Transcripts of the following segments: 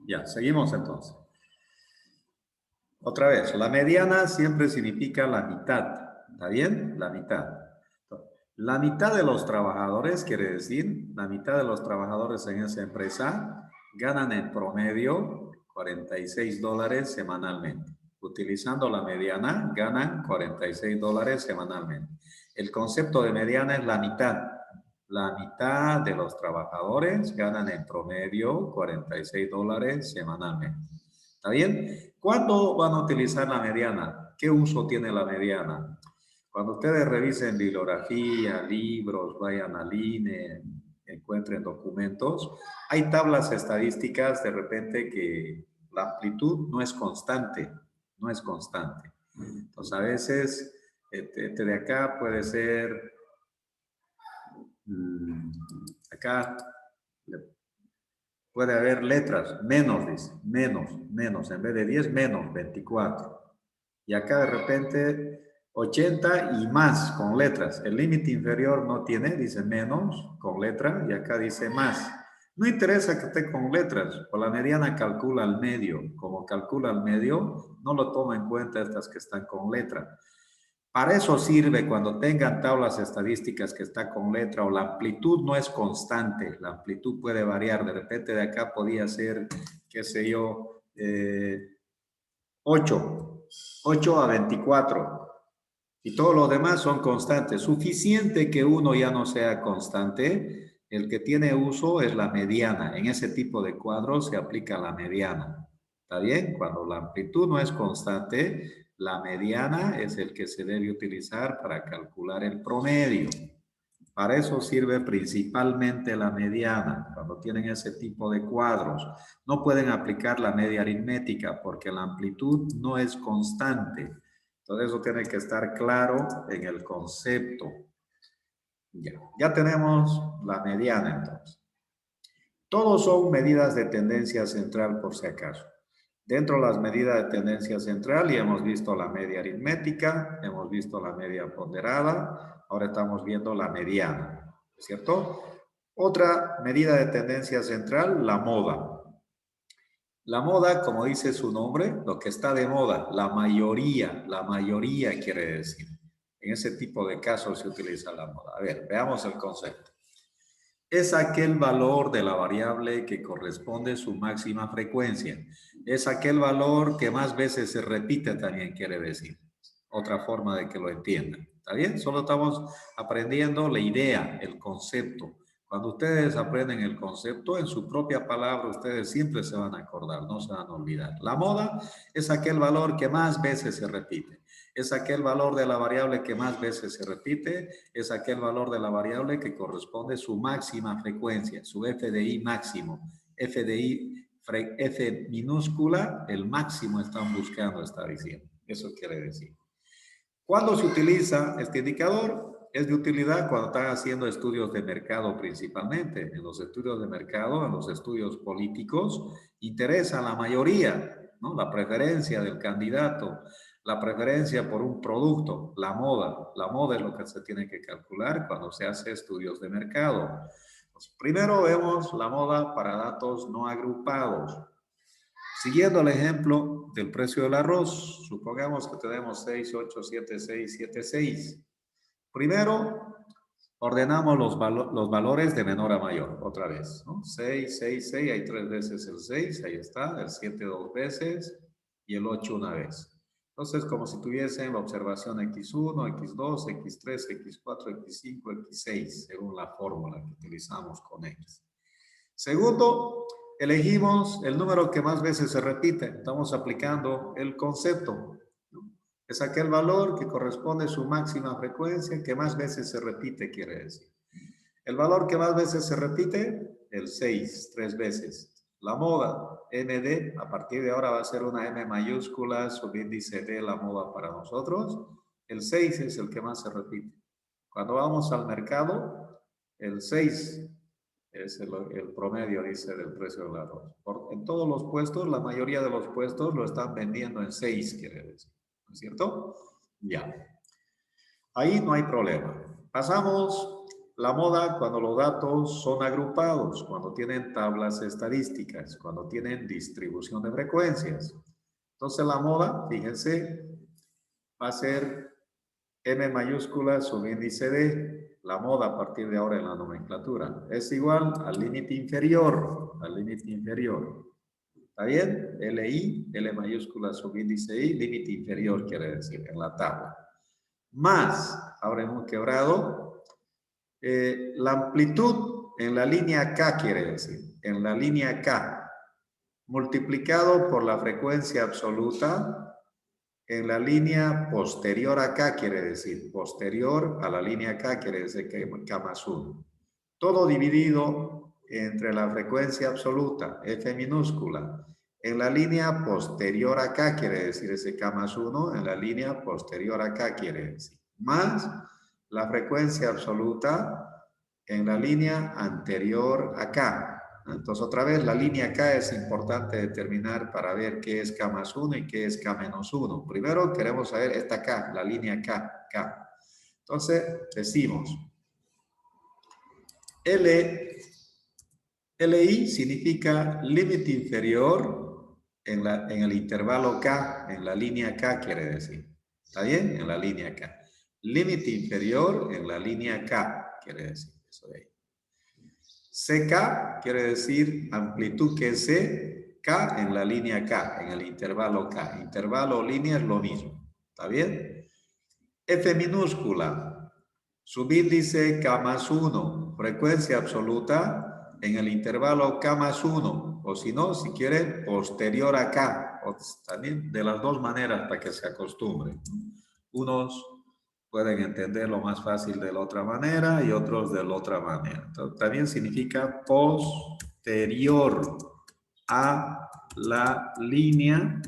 Ya, seguimos entonces. Otra vez, la mediana siempre significa la mitad. ¿Está bien? La mitad. La mitad de los trabajadores, quiere decir, la mitad de los trabajadores en esa empresa ganan en promedio $46 semanalmente. Utilizando la mediana, ganan $46 semanalmente. El concepto de mediana es la mitad. La mitad de los trabajadores ganan en promedio $46 semanalmente. ¿Está bien? ¿Cuándo van a utilizar la mediana? ¿Qué uso tiene la mediana? Cuando ustedes revisen bibliografía, libros, vayan al INE, encuentren documentos, hay tablas estadísticas de repente que la amplitud no es constante, no es constante. Entonces a veces este de acá puede ser, acá puede haber letras, menos, dice, menos, en vez de 10, menos 24. Y acá de repente 80 y más con letras. El límite inferior no tiene, dice menos con letra, y acá dice más. No interesa que esté con letras, o la mediana calcula al medio. Como calcula al medio, no lo toma en cuenta estas que están con letra. Para eso sirve cuando tengan tablas estadísticas que está con letra o la amplitud no es constante. La amplitud puede variar. De repente de acá podía ser, qué sé yo, 8 a 24. Y todos los demás son constantes. Suficiente que uno ya no sea constante. El que tiene uso es la mediana. En ese tipo de cuadros se aplica la mediana. ¿Está bien? Cuando la amplitud no es constante, la mediana es el que se debe utilizar para calcular el promedio. Para eso sirve principalmente la mediana, cuando tienen ese tipo de cuadros. No pueden aplicar la media aritmética porque la amplitud no es constante. Entonces eso tiene que estar claro en el concepto. Ya tenemos la mediana entonces. Todos son medidas de tendencia central por si acaso. Dentro de las medidas de tendencia central ya hemos visto la media aritmética, hemos visto la media ponderada, ahora estamos viendo la mediana, ¿cierto? Otra medida de tendencia central, la moda. La moda, como dice su nombre, lo que está de moda, la mayoría quiere decir. En ese tipo de casos se utiliza la moda. A ver, veamos el concepto. Es aquel valor de la variable que corresponde a su máxima frecuencia. Es aquel valor que más veces se repite también, quiere decir. Otra forma de que lo entiendan. ¿Está bien? Solo estamos aprendiendo la idea, el concepto. Cuando ustedes aprenden el concepto, en su propia palabra, ustedes siempre se van a acordar, no se van a olvidar. La moda es aquel valor que más veces se repite. Es aquel valor de la variable que más veces se repite, es aquel valor de la variable que corresponde a su máxima frecuencia, su FDI máximo. FDI, F minúscula, el máximo están buscando, está diciendo. Eso quiere decir. ¿Cuándo se utiliza este indicador? Es de utilidad cuando están haciendo estudios de mercado principalmente. En los estudios de mercado, en los estudios políticos, interesa a la mayoría, ¿no? La preferencia del candidato, la preferencia por un producto, la moda. La moda es lo que se tiene que calcular cuando se hace estudios de mercado. Pues primero vemos la moda para datos no agrupados. Siguiendo el ejemplo del precio del arroz, supongamos que tenemos 6, 8, 7, 6, 7, 6. Primero, ordenamos los valores de menor a mayor, otra vez, ¿no? 6, 6, 6, hay 3 veces el 6, ahí está, el 7 2 veces y el 8 una vez. Entonces, como si tuviesen la observación X1, X2, X3, X4, X5, X6, según la fórmula que utilizamos con X. Segundo, elegimos el número que más veces se repite. Estamos aplicando el concepto. Es aquel valor que corresponde a su máxima frecuencia que más veces se repite, quiere decir. El valor que más veces se repite, el 6, 3 veces. La moda, MD, a partir de ahora va a ser una M mayúscula, subíndice de la moda para nosotros. El 6 es el que más se repite. Cuando vamos al mercado, el 6 es el promedio, dice, del precio del arroz. En todos los puestos, la mayoría de los puestos lo están vendiendo en 6, quiere decir. ¿No es cierto? Ya. Ahí no hay problema. Pasamos La moda cuando los datos son agrupados, cuando tienen tablas estadísticas, cuando tienen distribución de frecuencias. Entonces la moda, fíjense, va a ser M mayúscula subíndice D. La moda a partir de ahora en la nomenclatura es igual al límite inferior, ¿Está bien? LI, L mayúscula subíndice I, límite inferior quiere decir en la tabla. Más, ahora hemos quebrado, la amplitud en la línea K quiere decir, en la línea K, multiplicado por la frecuencia absoluta en la línea posterior a K quiere decir, posterior a la línea K quiere decir que K más 1. Todo dividido entre la frecuencia absoluta, F minúscula, en la línea posterior a K quiere decir ese K más 1, en la línea posterior a K quiere decir, más la frecuencia absoluta en la línea anterior a K. Entonces, otra vez, la línea K es importante determinar para ver qué es K más 1 y qué es K menos 1. Primero queremos saber esta K, la línea K, K. Entonces, decimos, LI significa límite inferior en el intervalo K, en la línea K quiere decir. ¿Está bien? En la línea K. Límite inferior en la línea K quiere decir eso de ahí. CK quiere decir amplitud que es C, K en la línea K, en el intervalo K. Intervalo o línea es lo mismo. ¿Está bien? F minúscula, subíndice K más 1, frecuencia absoluta en el intervalo K más 1. O si no, si quiere, posterior a K. O también de las dos maneras para que se acostumbren. Unos pueden entenderlo más fácil de la otra manera y otros de la otra manera. Entonces, también significa posterior a la línea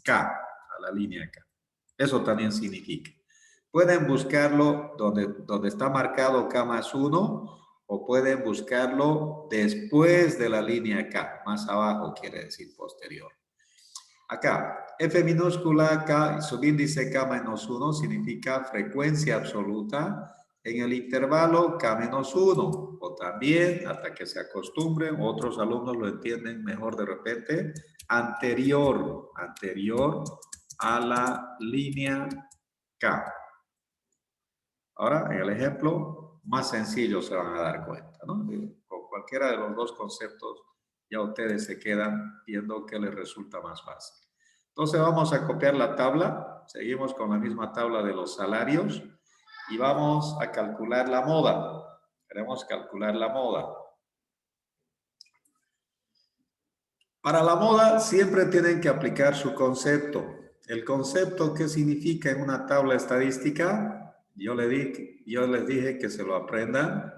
K, a la línea K. Eso también significa. Pueden buscarlo donde está marcado K más 1 o pueden buscarlo después de la línea K, más abajo quiere decir posterior. Acá, F minúscula K, subíndice K menos 1 significa frecuencia absoluta en el intervalo K menos 1. O también, hasta que se acostumbren, otros alumnos lo entienden mejor de repente, anterior a la línea K. Ahora, en el ejemplo más sencillo se van a dar cuenta, ¿no? Con cualquiera de los dos conceptos ya ustedes se quedan viendo qué les resulta más fácil. Entonces vamos a copiar la tabla, seguimos con la misma tabla de los salarios y vamos a calcular la moda. Queremos calcular la moda. Para la moda siempre tienen que aplicar su concepto. El concepto, ¿qué significa en una tabla estadística? Yo les dije que se lo aprendan.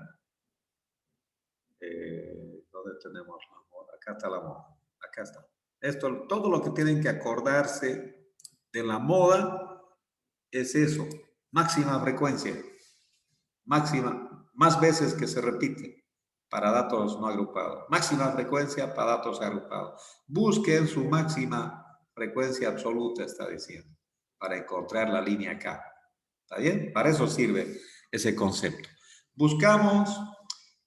¿Dónde tenemos la moda? Acá está la moda. Acá está. Esto, todo lo que tienen que acordarse de la moda es eso. Máxima frecuencia. Máxima. Más veces que se repite para datos no agrupados. Máxima frecuencia para datos agrupados. Busquen su máxima frecuencia absoluta, está diciendo, para encontrar la línea K. ¿Está bien? Para eso sirve ese concepto. Buscamos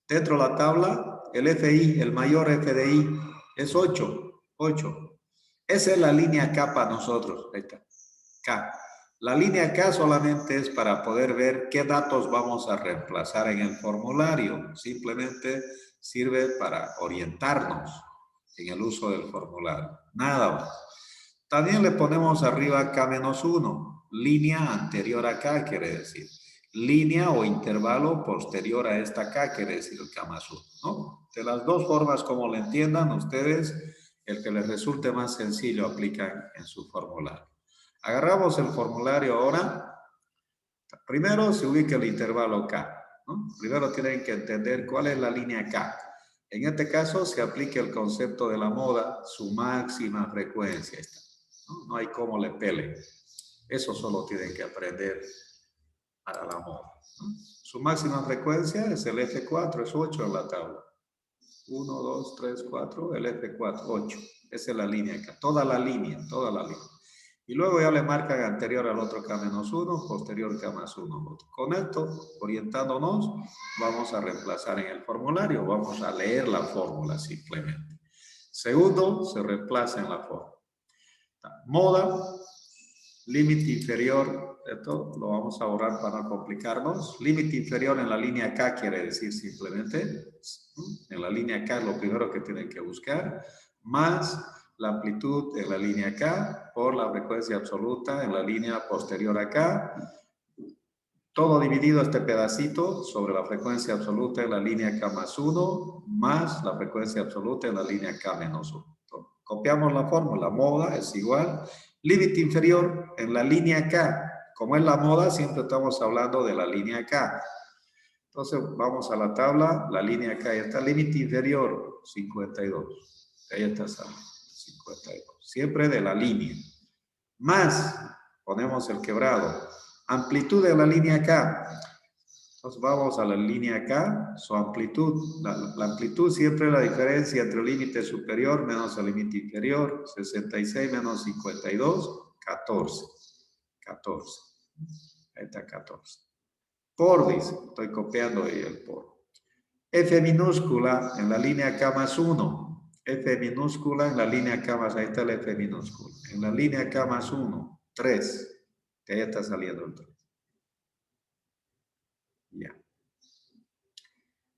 dentro de la tabla el FI, el mayor FDI, es 8. 8. Esa es la línea K para nosotros. Ahí está. K. La línea K solamente es para poder ver qué datos vamos a reemplazar en el formulario. Simplemente sirve para orientarnos en el uso del formulario. Nada más. También le ponemos arriba K-1. Línea anterior a K quiere decir. Línea o intervalo posterior a esta K quiere decir el K más 1. ¿No? De las dos formas como le entiendan ustedes, el que les resulte más sencillo aplican en su formulario. Agarramos el formulario ahora. Primero se ubica el intervalo K, ¿no? Primero tienen que entender cuál es la línea K. En este caso se aplica el concepto de la moda, su máxima frecuencia. No hay cómo le pele. Eso solo tienen que aprender para la moda, ¿no? Su máxima frecuencia es el F4, es 8 en la tabla. 1, 2, 3, 4, el F4, 8. Esa es la línea K. Toda la línea, toda la línea. Y luego ya le marcan anterior al otro K-1, posterior K+1. Con esto, orientándonos, vamos a reemplazar en el formulario. Vamos a leer la fórmula simplemente. Segundo, se reemplaza en la fórmula. Moda, límite inferior, esto lo vamos a borrar para no complicarnos. Límite inferior en la línea K quiere decir simplemente, en la línea K es lo primero que tienen que buscar, más la amplitud en la línea K por la frecuencia absoluta en la línea posterior a K. Todo dividido este pedacito sobre la frecuencia absoluta en la línea K+1 más la frecuencia absoluta en la línea K-1. Copiamos la fórmula, moda es igual, límite inferior en la línea K. Como es la moda, siempre estamos hablando de la línea K. Entonces vamos a la tabla, la línea K ya está, límite inferior 52. Ahí está, 52. Siempre de la línea. Más, ponemos el quebrado, amplitud de la línea K. Entonces vamos a la línea K, su amplitud. La amplitud siempre es la diferencia entre el límite superior menos el límite inferior. 66 menos 52, 14. 14. Ahí está 14. Por, dice, estoy copiando ahí el por. F minúscula en la línea K+1. F minúscula en la línea K+, ahí está el F minúscula. En la línea K+1, 3. Que ahí está saliendo el 3. Ya.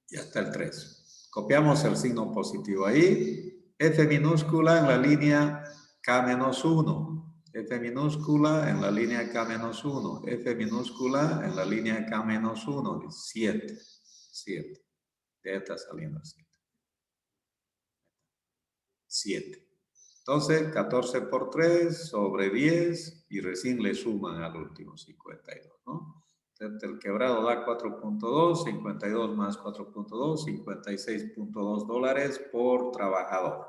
Ya está el 3. Copiamos el signo positivo ahí. F minúscula en la línea K-1. F minúscula en la línea K-1. F minúscula en la línea K-1. 7. 7. Ya está saliendo el 7. 7. Entonces, 14 por 3 sobre 10 y recién le suman al último 52, ¿no? El quebrado da 4.2, 52 más 4.2, 56.2 dólares por trabajador.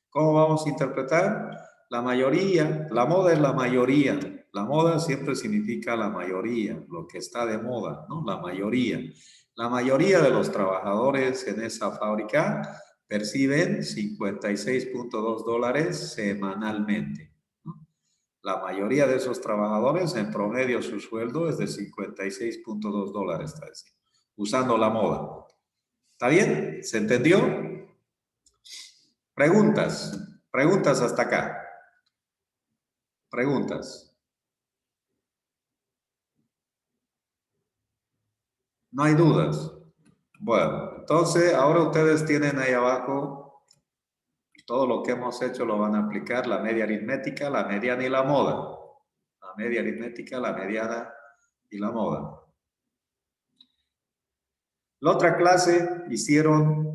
¿Cómo vamos a interpretar? La mayoría, la moda es la mayoría. La moda siempre significa la mayoría, lo que está de moda, ¿no? La mayoría. La mayoría de los trabajadores en esa fábrica perciben 56.2 dólares semanalmente. La mayoría de esos trabajadores, en promedio, su sueldo es de 56.2 dólares, está diciendo, usando la moda. ¿Está bien? ¿Se entendió? Preguntas. Preguntas hasta acá. Preguntas. No hay dudas. Bueno, entonces ahora ustedes tienen ahí abajo todo lo que hemos hecho, lo van a aplicar, la media aritmética, la mediana y la moda. La media aritmética, la mediana y la moda. La otra clase hicieron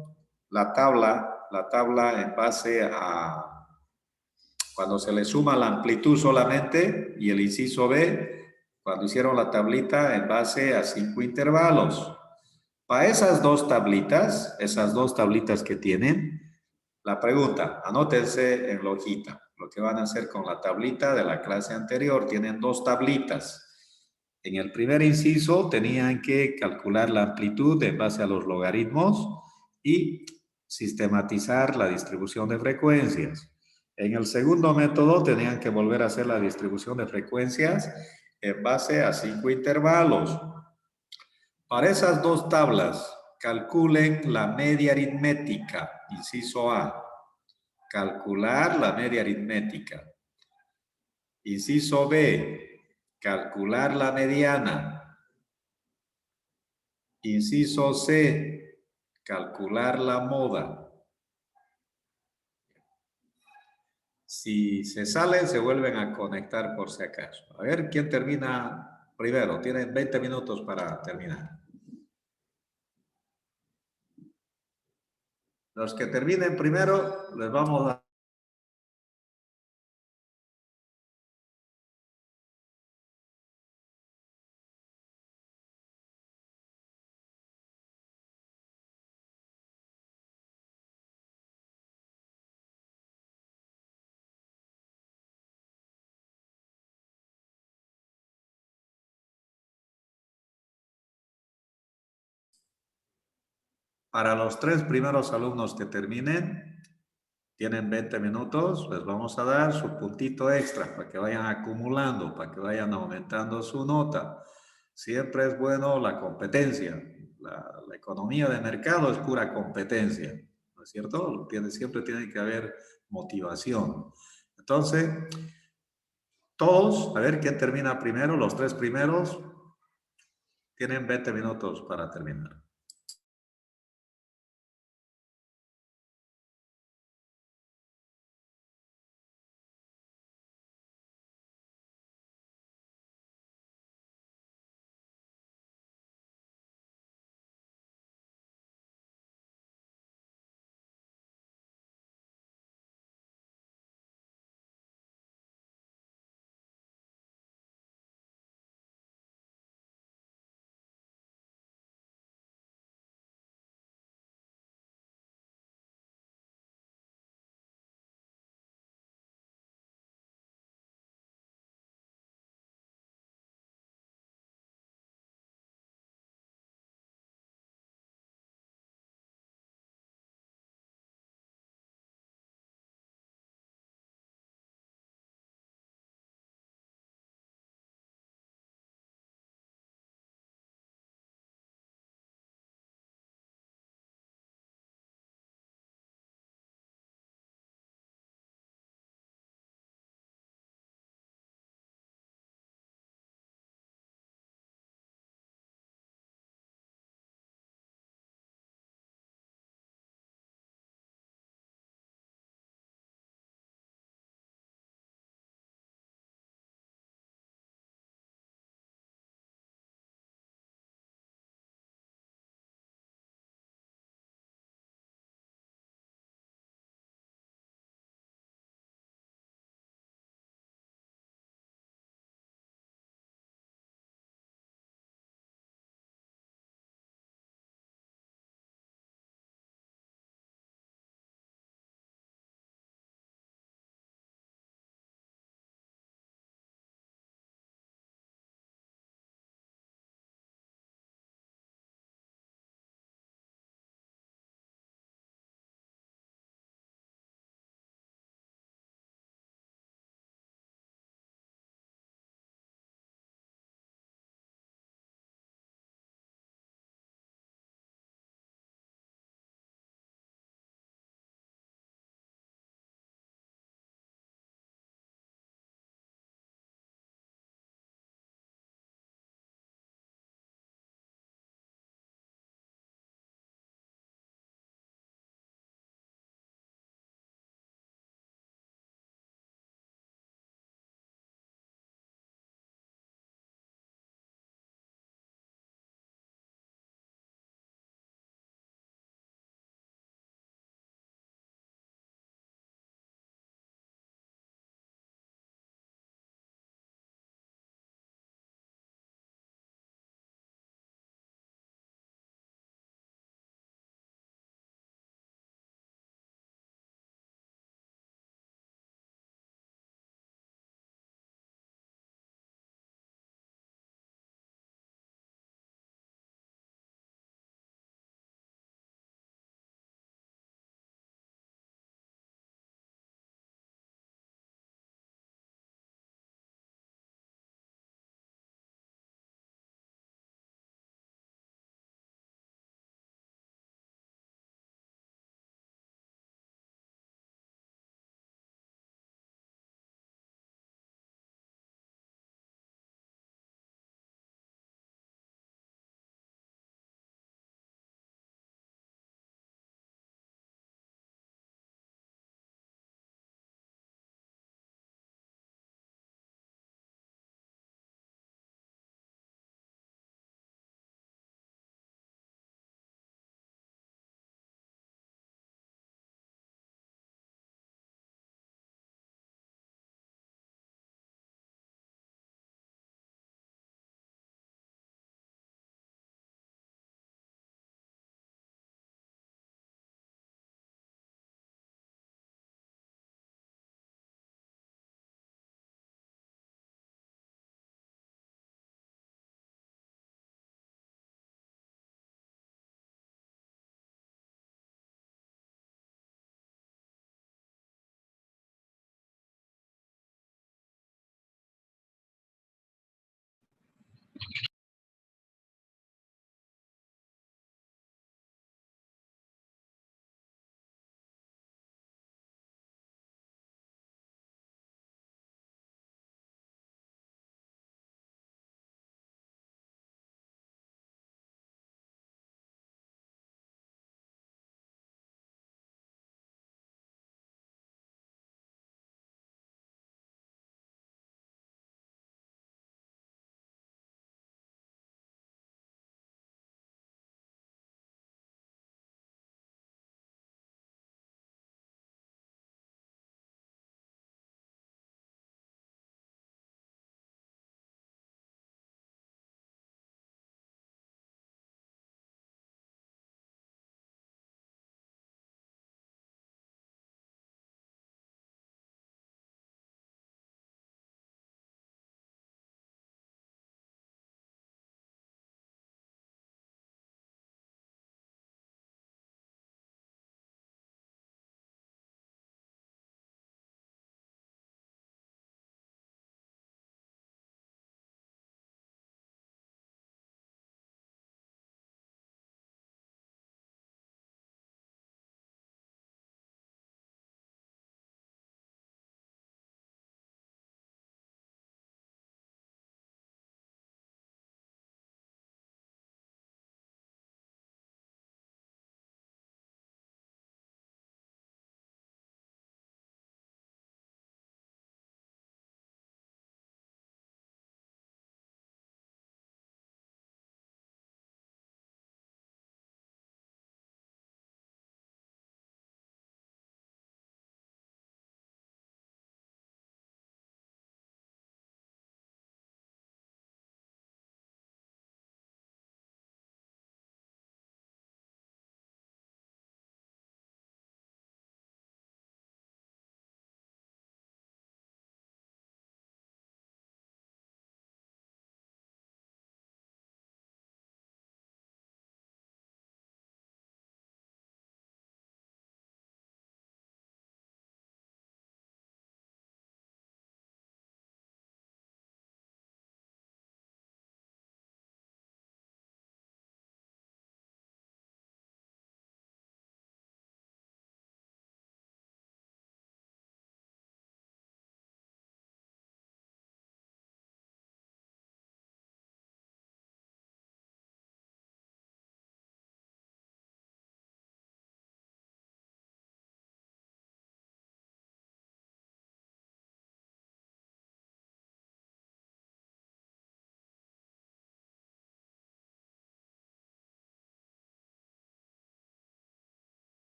la tabla en base a cuando se le suma la amplitud solamente y el inciso B, cuando hicieron la tablita en base a 5 intervalos. Para esas dos tablitas que tienen, la pregunta, anótense en la hojita. Lo que van a hacer con la tablita de la clase anterior, tienen dos tablitas. En el primer inciso tenían que calcular la amplitud en base a los logaritmos y sistematizar la distribución de frecuencias. En el segundo método tenían que volver a hacer la distribución de frecuencias en base a 5 intervalos. Para esas dos tablas, calculen la media aritmética, inciso A. Calcular la media aritmética. Inciso B. Calcular la mediana. Inciso C. Calcular la moda. Si se salen, se vuelven a conectar por si acaso. A ver, ¿quién termina primero? Tienen 20 minutos para terminar. Los que terminen primero, les vamos a... Para los 3 primeros alumnos que terminen, Tienen 20 minutos, les vamos a dar su puntito extra para que vayan acumulando, para que vayan aumentando su nota. Siempre es bueno la competencia. La economía de mercado es pura competencia, ¿no es cierto? Siempre tiene que haber motivación. Entonces, todos, a ver quién termina primero, los tres primeros, tienen 20 minutos para terminar.